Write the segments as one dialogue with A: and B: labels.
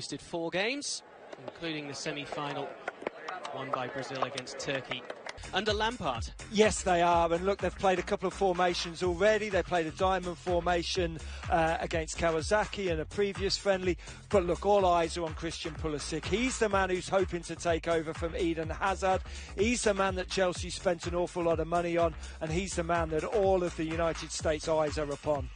A: hosted 4 games, including the semi-final won by Brazil against Turkey under Lampard.
B: Yes, they are, and look, they've played a couple of formations already. They played a diamond formation against Kawasaki in a previous friendly, but look, all eyes are on Christian Pulisic. He's the man who's hoping to take over from Eden Hazard. He's the man that Chelsea spent an awful lot of money on, and he's the man that all of the United States' eyes are upon.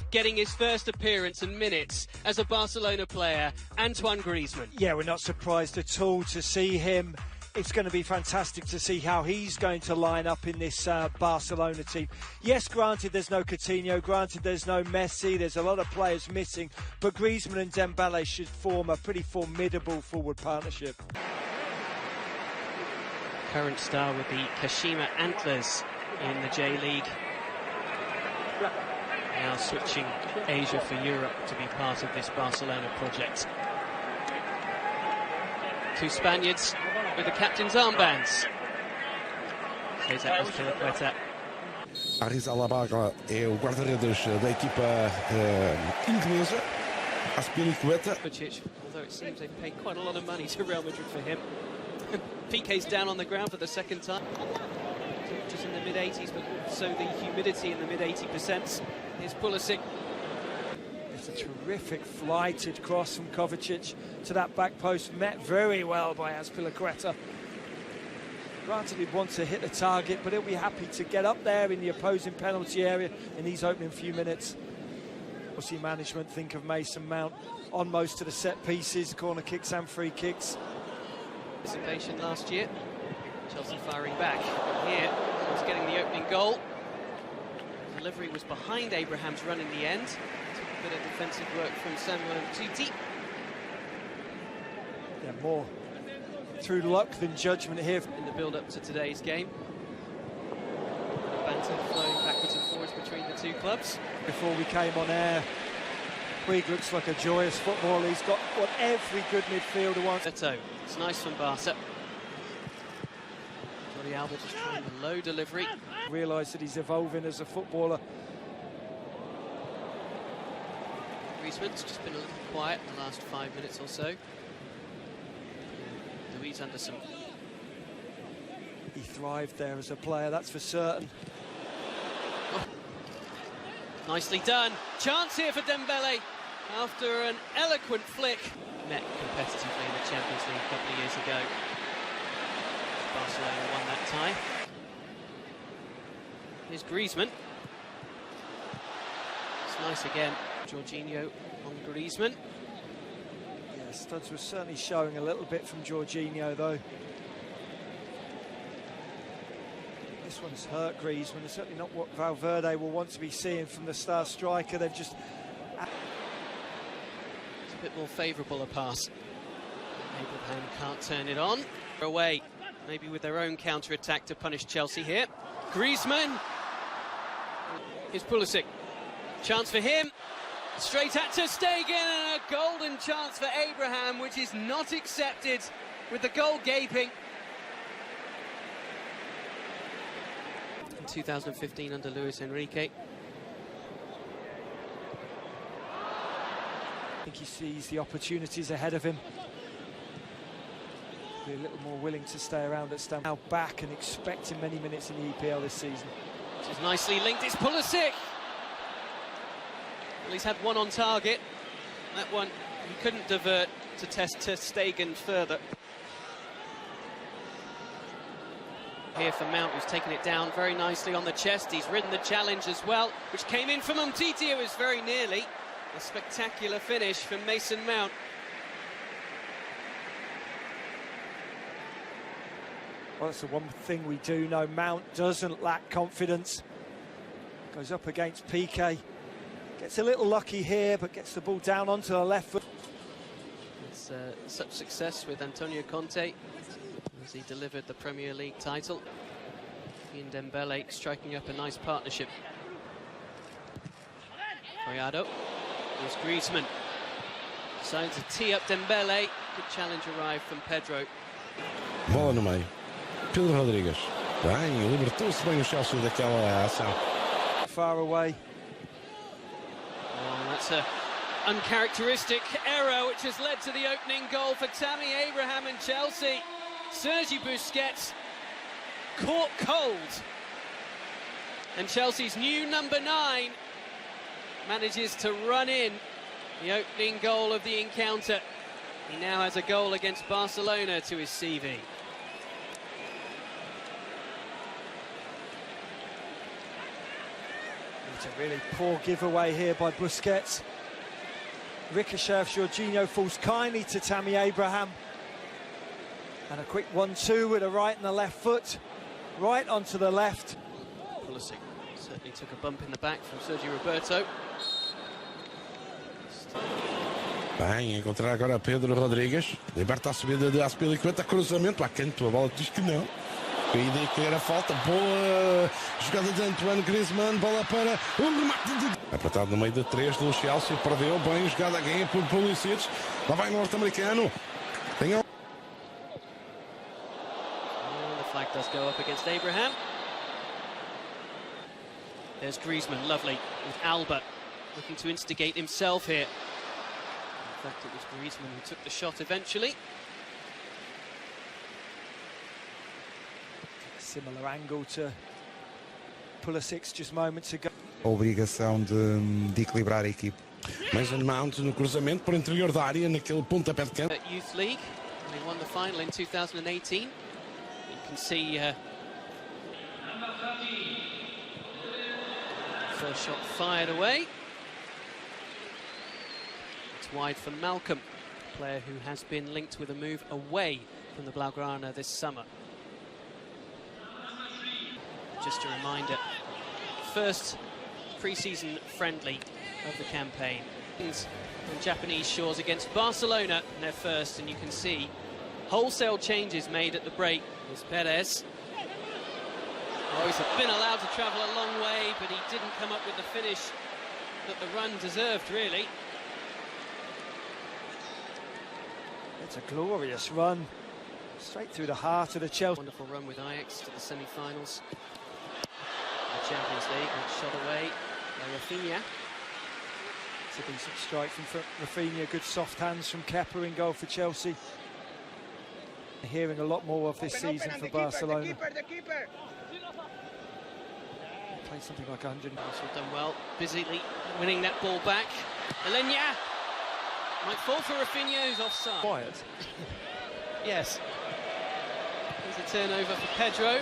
A: Getting his first appearance and minutes as a Barcelona player, Antoine Griezmann.
B: Yeah, we're not surprised at all to see him. It's going to be fantastic to see how he's going to line up in this Barcelona team. Yes, granted there's no Coutinho, granted there's no Messi, there's a lot of players missing, but Griezmann and Dembele should form a pretty formidable forward partnership.
A: Current star with the Kashima Antlers in the J-League. Now switching Asia for Europe to be part of this Barcelona project. 2 Spaniards with the captain's armbands.
C: Aris Alabaga é o guarda-redes da equipa inglesa. Aspilicueta.
A: Although it seems they've paid quite a lot of money to Real Madrid for him. PK's down on the ground for the second time. Just in the mid-80s, but also the humidity in the mid-80%. Here's Pulisic.
B: It's a terrific flighted cross from Kovacic to that back post, met very well by Azpilicueta. Granted, he'd want to hit the target, but he'll be happy to get up there in the opposing penalty area in these opening few minutes. We'll see management think of Mason Mount on most of the set pieces, corner kicks and free kicks.
A: Participation last year. Chelsea firing back. Here, was getting the opening goal. Delivery was behind Abraham's run in the end. Took a bit of defensive work from Samuel Tuti.
B: Yeah, more through luck than judgment here.
A: In the build-up to today's game. Banter flowing backwards and forwards between the two clubs.
B: Before we came on air, Puig looks like a joyous footballer. He's got what every good midfielder wants.
A: It's nice from Barca. Jordi Alba just trying the low delivery.
B: Realise that he's evolving as a footballer.
A: Griezmann's just been a little quiet in the last 5 minutes or so. Luis Anderson.
B: He thrived there as a player, that's for certain.
A: Oh. Nicely done. Chance here for Dembele after an eloquent flick. Met competitively in the Champions League a couple of years ago. Barcelona won that tie. Here's Griezmann. It's nice again. Jorginho on Griezmann.
B: Yeah, studs was certainly showing a little bit from Jorginho, though. This one's hurt Griezmann. It's certainly not what Valverde will want to be seeing from the star striker. They've just...
A: It's a bit more favourable a pass. Abraham can't turn it on. Away, maybe with their own counter-attack to punish Chelsea here. Griezmann. Here's Pulisic. Chance for him. Straight at Ter Stegen, and a golden chance for Abraham, which is not accepted with the goal gaping. In 2015 under Luis Enrique.
B: I think he sees the opportunities ahead of him. Be a little more willing to stay around at Stamford. Now back and expecting many minutes in the EPL this season.
A: This is nicely linked, it's Pulisic! Well, he's had one on target. That one he couldn't divert to test Ter Stegen further. Here for Mount, who's taken it down very nicely on the chest. He's ridden the challenge as well, which came in from Umtiti. It was very nearly a spectacular finish from Mason Mount.
B: Well, that's the one thing we do know. Mount doesn't lack confidence. Goes up against Piqué. Gets a little lucky here, but gets the ball down onto the left foot.
A: It's such success with Antonio Conte as he delivered the Premier League title. He and Dembele striking up a nice partnership. Collado. Here's Griezmann. Decides to tee up Dembele. Good challenge arrived from Pedro.
C: Bola no meio. Pedro Rodrigues. Bem, libertou-se bem o Chelsea daquela ação.
B: Far away.
A: Oh, that's a uncharacteristic error which has led to the opening goal for Tammy Abraham and Chelsea. Sergi Busquets caught cold, and Chelsea's new number 9 manages to run in the opening goal of the encounter. He now has a goal against Barcelona to his CV.
B: It's a really poor giveaway here by Busquets. Ricochet of Jorginho falls kindly to Tammy Abraham. And a quick 1-2 with a right and a left foot. Right onto the left.
A: Pulisic certainly took a bump in the back from Sergio Roberto.
C: Bem, encontrar agora Pedro Rodrigues. Liberta a subida de Azpilicueta, cruzamento à canto, a bola diz que não. A ideia que era falta, boa jogada de Antoine Grisman, bola para o remate de... Apertado no meio de 3 do Chelsea, perdeu bem, jogada ganha por Pulisic. Lá vai o norte-americano. Tem
A: The flag does go up against Abraham. There's Greezmann, lovely, with Alba looking to instigate himself here. In fact, it was Greezmann who took the shot eventually.
B: Similar angle to Pulisic just moments ago.
D: A obrigação de equilibrar a equipe.
C: Mason Mount no cruzamento por interior da área, naquele pontapé de campo.
A: At Youth League, they won the final in 2018. You can see first shot fired away. It's wide for Malcolm, a player who has been linked with a move away from the Blaugrana this summer. Just a reminder, first pre-season friendly of the campaign. From Japanese shores against Barcelona in their first, and you can see wholesale changes made at the break. There's Perez. Oh, he's been allowed to travel a long way, but he didn't come up with the finish that the run deserved, really.
B: It's a glorious run, straight through the heart of the Chelsea.
A: Wonderful run with Ajax to the semi-finals. The Champions League, that's shot away by Rafinha.
B: It's a decent strike from Rafinha, good soft hands from Kepa in goal for Chelsea. Hearing a lot more of this season for Barcelona.
E: The keeper.
B: Played something like 100.
A: Also done well, busily winning that ball back. Alenya might fall for Rafinha, who's offside.
B: Quiet.
A: Yes. There's a turnover for Pedro.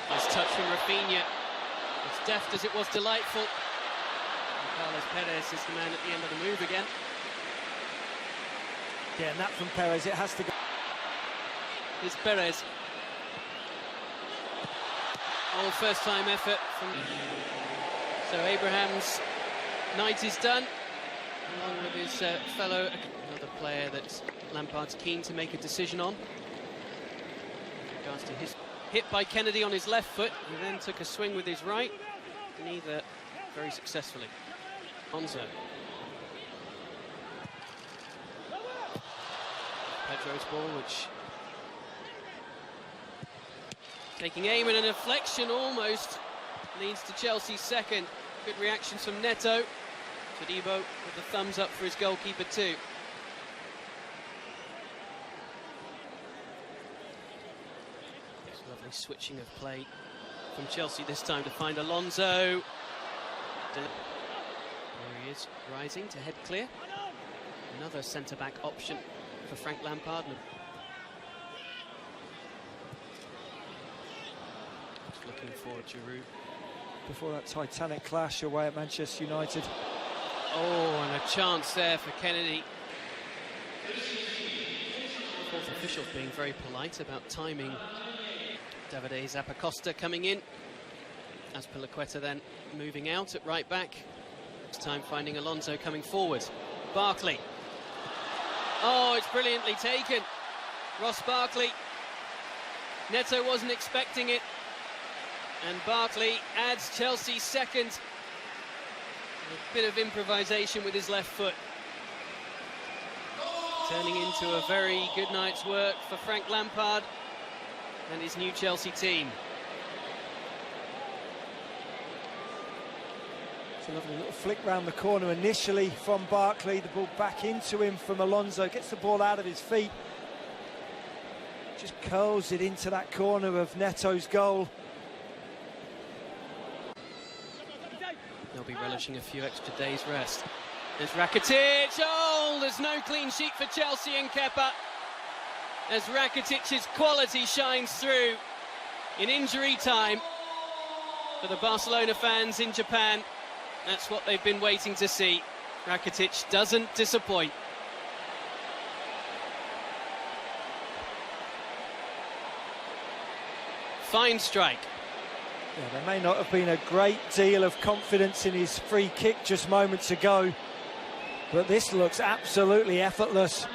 A: Nice touch from Rafinha. As deft as it was delightful. And Carlos Perez is the man at the end of the move again.
B: Yeah, and that from Perez, it has to go.
A: Here's Perez. Oh, first time effort from... So Abraham's night is done, along with his fellow, another player that Lampard's keen to make a decision on. With regards to his hit by Kennedy on his left foot, he then took a swing with his right, neither very successfully. Onzo. Pedro's ball, which taking aim and a deflection almost leads to Chelsea's second. Good reactions from Neto. Todibo with the thumbs up for his goalkeeper too. Lovely switching of play from Chelsea this time to find Alonso. There he is, rising to head clear. Another centre-back option for Frank Lampard. Just looking for Giroud.
B: Before that titanic clash away at Manchester United.
A: Oh, and a chance there for Kennedy. Fourth officials being very polite about timing. Davide Zappacosta coming in. Azpilicueta then moving out at right back. This time finding Alonso coming forward. Barkley. Oh, it's brilliantly taken. Ross Barkley. Neto wasn't expecting it. And Barkley adds Chelsea's second. A bit of improvisation with his left foot. Turning into a very good night's work for Frank Lampard and his new Chelsea team.
B: It's a lovely little flick round the corner initially from Barkley. The ball back into him from Alonso. Gets the ball out of his feet. Just curls it into that corner of Neto's goal.
A: They'll be relishing a few extra days' rest. There's Rakitic. Oh, there's no clean sheet for Chelsea and Kepa, as Rakitic's quality shines through in injury time. For the Barcelona fans in Japan, that's what they've been waiting to see. Rakitic doesn't disappoint. Fine strike.
B: Yeah, there may not have been a great deal of confidence in his free kick just moments ago, but this looks absolutely effortless.